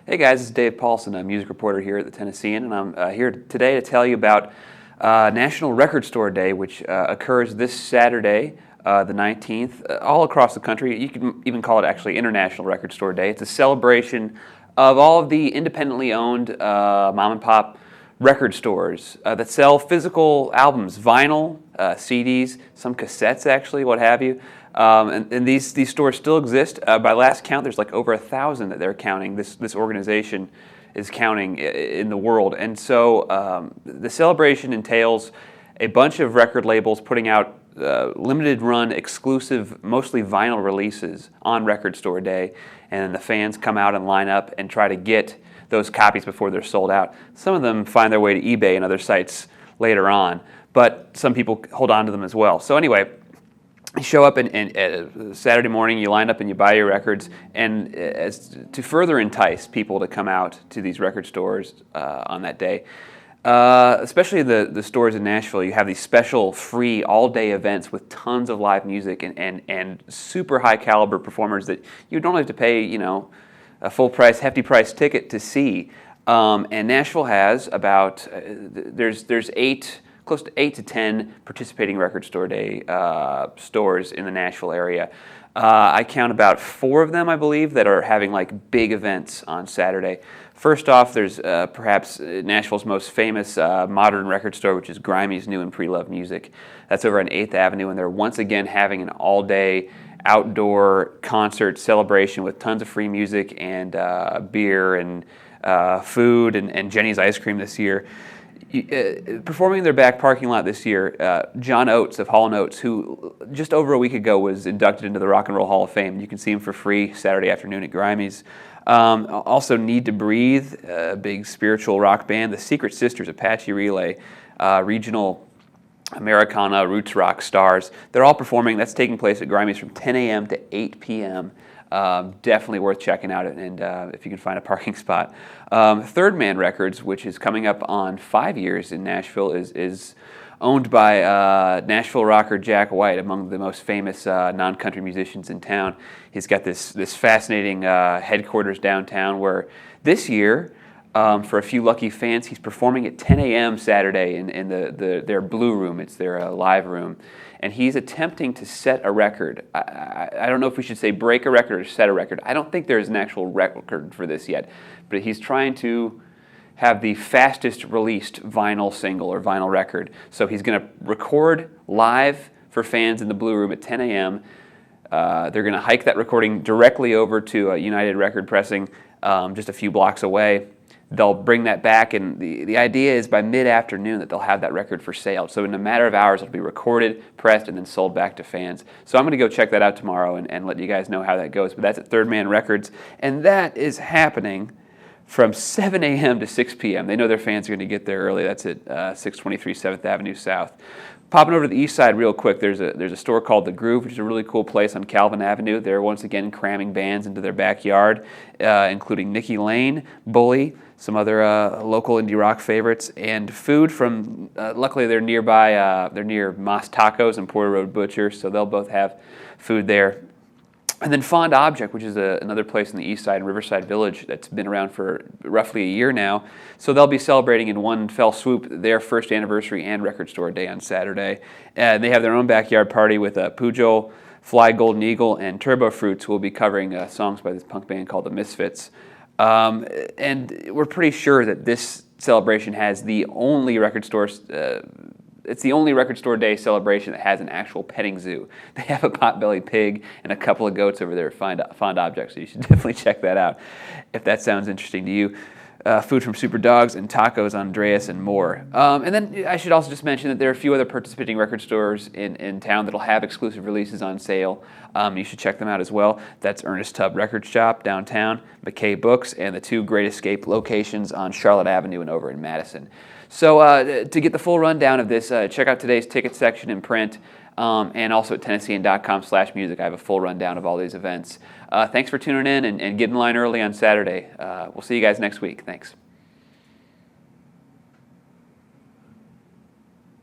Hey guys, it's Dave Paulson, a music reporter here at the Tennessean, and I'm here today to tell you about National Record Store Day, which occurs this Saturday, the 19th, all across the country. You can even call it actually International Record Store Day. It's a celebration of all of the independently owned mom and pop record stores that sell physical albums, vinyl, CDs, some cassettes actually, what have you. And these stores still exist. By last count, there's like over 1,000 that they're counting. This organization is counting in the world. And so the celebration entails a bunch of record labels putting out limited run, exclusive, mostly vinyl releases on Record Store Day. And the fans come out and line up and try to get those copies before they're sold out. Some of them find their way to eBay and other sites later on, but some people hold on to them as well. So anyway, you show up and Saturday morning, you line up and you buy your records, and to further entice people to come out to these record stores on that day, especially the stores in Nashville, you have these special free all-day events with tons of live music and super high caliber performers that you don't have to pay, a full price, hefty price ticket to see. And Nashville has about there's close to 8 to 10 participating Record Store Day stores in the Nashville area. I count about 4 of them, I believe, that are having like big events on Saturday. First off, there's perhaps Nashville's most famous modern record store, which is Grimey's New and Pre-Loved Music. That's over on 8th Avenue, and they're once again having an all-day outdoor concert celebration with tons of free music and beer and food and Jenny's ice cream this year. Performing in their back parking lot this year, John Oates of Hall & Oates, who just over a week ago was inducted into the Rock and Roll Hall of Fame. You can see him for free Saturday afternoon at Grimey's. Also Need to Breathe, a big spiritual rock band. The Secret Sisters, Apache Relay, regional Americana roots rock stars. They're all performing. That's taking place at Grimey's from 10 a.m. to 8 p.m. Definitely worth checking out, and if you can find a parking spot. Third Man Records, which is coming up on 5 years in Nashville, is owned by Nashville rocker Jack White, among the most famous non-country musicians in town. He's got this fascinating headquarters downtown where this year, for a few lucky fans, he's performing at 10 a.m. Saturday in their Blue Room. It's their live room. And he's attempting to set a record. I don't know if we should say break a record or set a record. I don't think there's an actual record for this yet. But he's trying to have the fastest released vinyl single or vinyl record. So he's going to record live for fans in the Blue Room at 10 a.m. They're going to hike that recording directly over to United Record Pressing just a few blocks away. They'll bring that back, and the idea is by mid-afternoon that they'll have that record for sale. So in a matter of hours, it'll be recorded, pressed, and then sold back to fans. So I'm going to go check that out tomorrow and let you guys know how that goes. But that's at Third Man Records, and that is happening from 7 a.m. to 6 p.m. They know their fans are going to get there early. That's at 623 7th Avenue South. Popping over to the east side real quick, there's a store called The Groove, which is a really cool place on Calvin Avenue. They're once again cramming bands into their backyard, including Nikki Lane, Bully, some other local indie rock favorites, and food from, luckily they're nearby, they're near Moss Tacos and Porter Road Butcher, so they'll both have food there. And then Fond Object, which is another place in the east side, Riverside Village, that's been around for roughly a year now. So they'll be celebrating in one fell swoop their first anniversary and Record Store Day on Saturday. And they have their own backyard party with Pujol, Fly Golden Eagle, and Turbo Fruits, who will be covering songs by this punk band called The Misfits. And we're pretty sure that this celebration has the only record store it's the only Record Store Day celebration that has an actual petting zoo. They have a pot-bellied pig and a couple of goats over there at Fond Object, so you should definitely check that out if that sounds interesting to you. Food from Super Dogs and Tacos Andreas and more. And then I should also just mention that there are a few other participating record stores in town that'll have exclusive releases on sale. You should check them out as well. That's Ernest Tubb Record Shop downtown, McKay Books, and the 2 Great Escape locations on Charlotte Avenue and over in Madison. So to get the full rundown of this, check out today's ticket section in print, and also at Tennessean.com/music. I have a full rundown of all these events. Thanks for tuning in and get in line early on Saturday. We'll see you guys next week. Thanks.